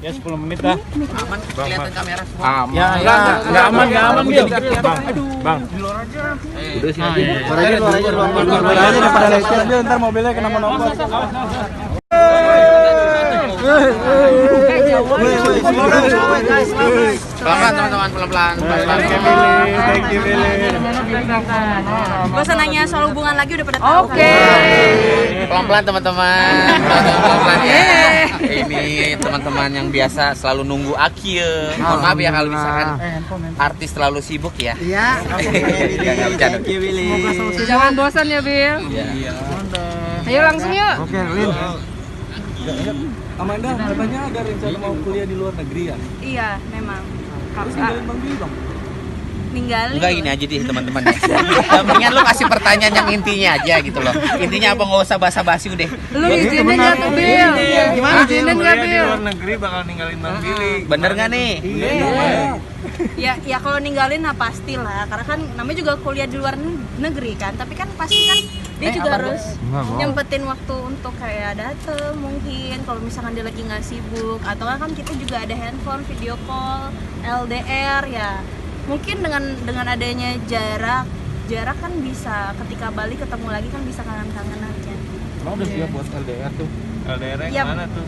Ya 10 menit dah. Aman kelihatan kamera semua. Aman. Ya, enggak aman Bil. Bang. Di luar aja. Udah sih. Luar aja daripada lecet Bil, ntar mobilnya kena monopol. Pelan-pelan teman-teman, pelan-pelan. Thank you Billy. Gak usah nanya soal hubungan lagi, udah pada tahu. Oke. Pelan-pelan teman-teman. Pelan-pelan ya. Ini teman-teman yang biasa selalu nunggu akhir. Mohon maaf ya kalau misalkan artis terlalu sibuk ya. Iya. Enggak bercanda. Thank you Billy. Jangan bosan ya, Bil. Iya. Ayo langsung yuk. Oke, Lin. Amanda, katanya ada rencana mau kuliah di luar negeri ya? Iya, memang. Terus ninggalin Bang Billy dong? Ninggalin. Enggak gini aja deh teman-teman ya. Mendingan lu kasih pertanyaan yang intinya aja gitu loh. Intinya apa nggak usah basa-basi udah. Lu izinin nggak tuh, Bil? Gimana? Izinin nggak, Di Bil? luar negeri bakal ninggalin Bang Billy. Bener nggak nih? Ya kalau ninggalin nah pastilah, karena kan namanya juga kuliah di luar negeri kan, tapi kan pasti kan dia juga harus nyempetin waktu untuk kayak dateng mungkin kalau misalkan dia lagi nggak sibuk, atau kan kita juga ada handphone, video call, LDR ya. Mungkin dengan adanya jarak kan bisa ketika balik ketemu lagi kan bisa kangen-kangenan kan. Emang udah siap buat LDR tuh? LDR-nya Yap. mana tuh?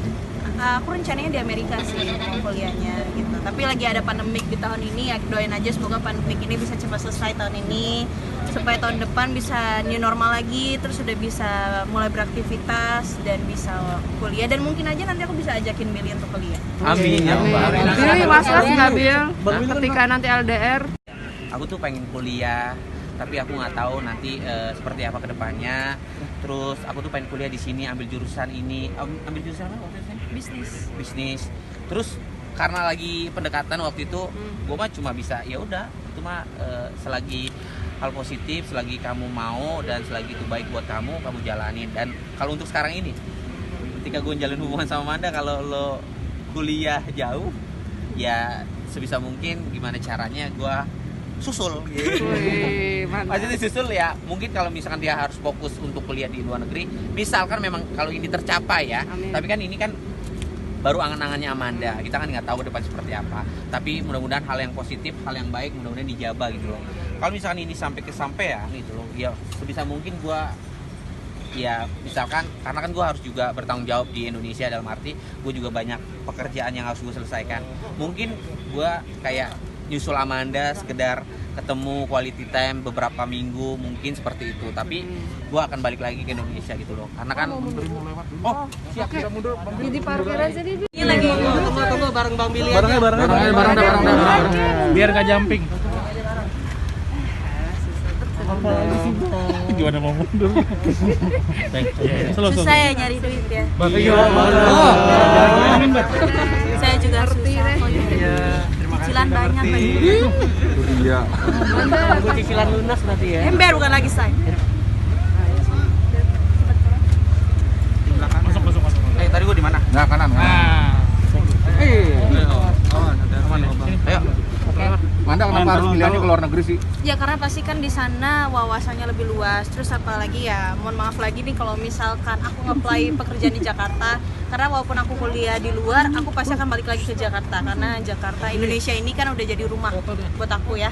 Aku rencananya di Amerika sih kuliahnya gitu. Tapi lagi ada pandemik di tahun ini ya, doain aja semoga pandemik ini bisa cepat selesai tahun ini supaya tahun depan bisa new normal lagi, terus udah bisa mulai beraktivitas dan bisa kuliah, dan mungkin aja nanti aku bisa ajakin Billy untuk kuliah. Amin ya Allah. Bil, was-was nggak, Bil? Ketika nanti LDR. Aku tuh pengen kuliah, tapi aku nggak tahu nanti seperti apa kedepannya. Terus aku tuh pengen kuliah di sini, ambil jurusan ini, ambil jurusan apa waktu itu? Bisnis. Terus karena lagi pendekatan waktu itu, gue mah cuma bisa ya udah, itu mah selagi hal positif, selagi kamu mau dan selagi itu baik buat kamu jalanin. Dan kalau untuk sekarang ini, ketika gue jalin hubungan sama Amanda, kalau lo kuliah jauh, ya sebisa mungkin gimana caranya gue susul gitu. Wih, mantap. Maksudnya disusul ya, mungkin kalau misalkan dia harus fokus untuk kuliah di luar negeri, misalkan memang kalau ini tercapai ya. Amin. Tapi kan ini kan baru angan-angannya Amanda, kita kan nggak tahu ke depan seperti apa. Tapi mudah-mudahan hal yang positif, hal yang baik mudah-mudahan dijaba gitu loh. Kalau misalkan ini sampai kesampaian gitu loh, ya sebisa mungkin gua ya misalkan, karena kan gue harus juga bertanggung jawab di Indonesia, dalam arti gue juga banyak pekerjaan yang harus gue selesaikan. Mungkin gue kayak nyusul Amanda sekedar ketemu quality time beberapa minggu, mungkin seperti itu. Tapi gue akan balik lagi ke Indonesia gitu loh, karena kan Siap, kita mundur. Bang Billy. Jadi parkiran sini, Bil. Ini lagi Tunggu bareng Bang Billy Bareng aja. Biar nggak jumping. Gimana mau mundur? susah ya nyari duit ya. Saya juga susah kok ya. Cicilan banyak lagi. Iya. Tunggu cicilan lunas berarti ya. Ember bukan lagi say. Masuk. tadi gue di mana? Nah, kanan. Nah. Ayo. Manda kenapa harus pilihannya ke luar negeri sih? Ya karena pasti kan di sana wawasannya lebih luas. Terus apalagi ya, mohon maaf lagi nih kalau misalkan aku nge-apply pekerjaan di Jakarta, karena walaupun aku kuliah di luar, aku pasti akan balik lagi ke Jakarta, karena Jakarta, Indonesia ini kan udah jadi rumah buat aku ya.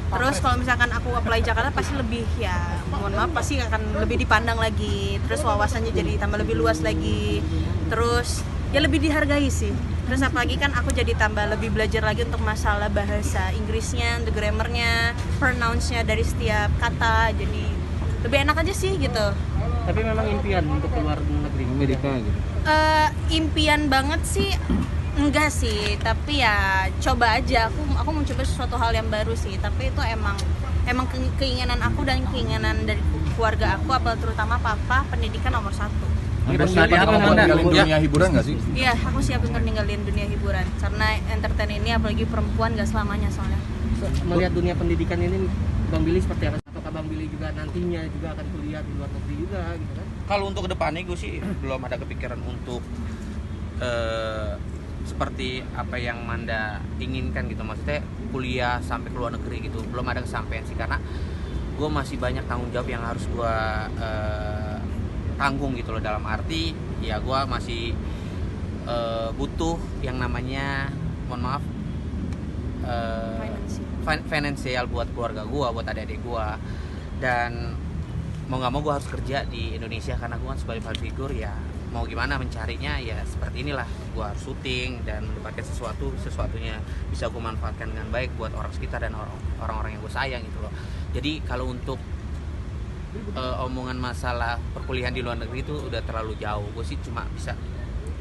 Terus kalau misalkan aku apply Jakarta pasti lebih ya, mohon maaf, pasti akan lebih dipandang lagi. Terus wawasannya jadi tambah lebih luas lagi. Terus ya lebih dihargai sih. Terus apalagi kan aku jadi tambah lebih belajar lagi untuk masalah bahasa Inggrisnya, untuk grammarnya, pronounce-nya dari setiap kata. Jadi lebih enak aja sih gitu. Tapi memang impian untuk keluar negeri Amerika gitu. Impian banget sih enggak sih, tapi ya coba aja. Aku mau coba sesuatu hal yang baru sih. Tapi itu emang keinginan aku dan keinginan dari keluarga aku, apalagi terutama papa, pendidikan nomor 1. Ninggalin dunia hiburan nggak sih? Iya, aku siap untuk ninggalin dunia hiburan karena entertain ini apalagi perempuan gak selamanya soalnya. Melihat dunia pendidikan ini, Bang Billy seperti apa? Apakah Bang Billy juga nantinya juga akan kuliah di luar negeri juga gitu kan? Kalau untuk kedepannya gue sih belum ada kepikiran untuk seperti apa yang Manda inginkan gitu, maksudnya kuliah sampai ke luar negeri gitu, belum ada kesampaian sih, karena gue masih banyak tanggung jawab yang harus gue tanggung gitu loh, dalam arti ya gue masih butuh yang namanya, mohon maaf, finansial buat keluarga gue, buat adik-adik gue. Dan mau nggak mau gue harus kerja di Indonesia karena gue kan sebagai public figure, ya mau gimana mencarinya ya seperti inilah. Gue harus syuting dan mendapatkan sesuatunya bisa gue manfaatkan dengan baik buat orang sekitar dan orang-orang yang gue sayang gitu loh. Jadi kalau untuk omongan masalah perkuliahan di luar negeri itu udah terlalu jauh. Gue sih cuma bisa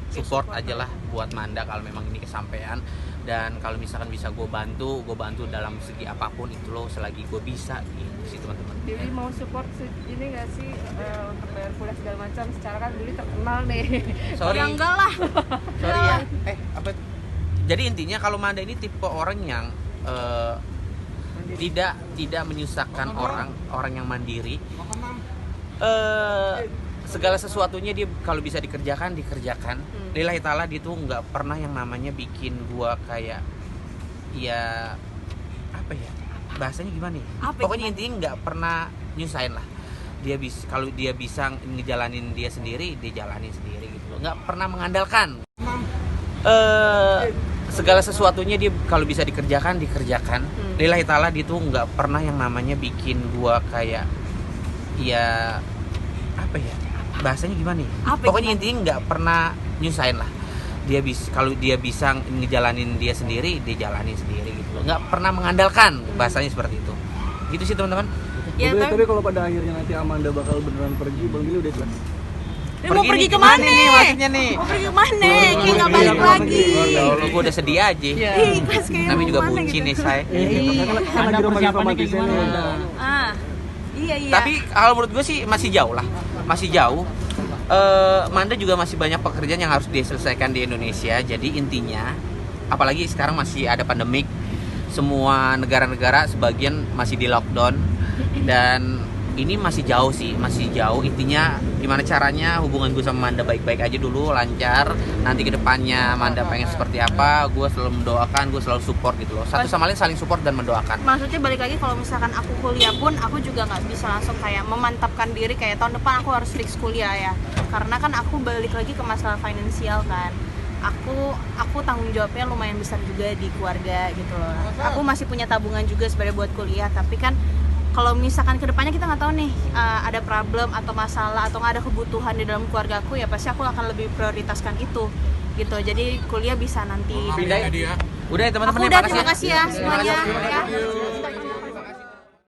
support aja lah buat Manda kalau memang ini kesampaian. Dan kalau misalkan bisa gue bantu dalam segi apapun itu loh, selagi gue bisa gitu sih teman-teman. Billy mau support ini nggak sih untuk bayar kuliah segala macam? Secara kan Billy terkenal nih. Sorry. Ya enggak lah. Sorry ya. Apa? Jadi intinya kalau Manda ini tipe orang yang tidak menyusahkan orang yang mandiri. Segala sesuatunya dia kalau bisa dikerjakan. Lillahi ta'ala dia tuh nggak pernah yang namanya bikin gua kayak, ya apa ya bahasanya gimana nih? Pokoknya intinya nggak pernah nyusahin lah. Kalau dia bisa ngejalanin dia sendiri, dia jalanin sendiri gitu loh. Nggak pernah mengandalkan. Segala sesuatunya dia kalau bisa dikerjakan. Lillahi ta'ala dia tuh nggak pernah yang namanya bikin gua kayak, ya apa ya bahasanya gimana nih? Pokoknya intinya nggak pernah nyusahin lah. Kalau dia bisa ngejalanin dia sendiri, dia jalanin sendiri gitu loh. Nggak pernah mengandalkan, bahasanya seperti itu. Gitu sih teman-teman. Ya, tapi kalau pada akhirnya nanti Amanda bakal beneran pergi, Bang Billy udah ikhlas. Mau pergi kemana nih maksudnya nih? Mau pergi kemana? Kayak nggak balik lagi. Ya Allah, gue udah sedih aja. Ikhlas kayak Namanya juga gimana bucin gitu. nih saya. Ada persiapannya kayak gimana? Iya. Tapi kalau menurut gue sih masih jauh lah. Manda juga masih banyak pekerjaan yang harus diselesaikan di Indonesia. Jadi intinya, apalagi sekarang masih ada pandemik, semua negara-negara sebagian masih di lockdown, dan ini masih jauh. Intinya gimana caranya hubungan gue sama Manda baik-baik aja dulu, lancar. Nanti kedepannya Manda pengen seperti apa, gue selalu mendoakan, gue selalu support gitu loh. Satu sama lain saling support dan mendoakan. Maksudnya balik lagi, kalau misalkan aku kuliah pun aku juga nggak bisa langsung kayak memantapkan diri kayak tahun depan aku harus fix kuliah ya, karena kan aku balik lagi ke masalah finansial kan. Aku tanggung jawabnya lumayan besar juga di keluarga gitu loh. Aku masih punya tabungan juga sebenarnya buat kuliah, tapi kan kalau misalkan kedepannya kita nggak tahu nih ada problem atau masalah atau nggak ada kebutuhan di dalam keluarga aku, ya pasti aku akan lebih prioritaskan itu gitu. Jadi kuliah bisa nanti. Udah ya teman-teman, Aku udah, terima kasih ya semuanya ya.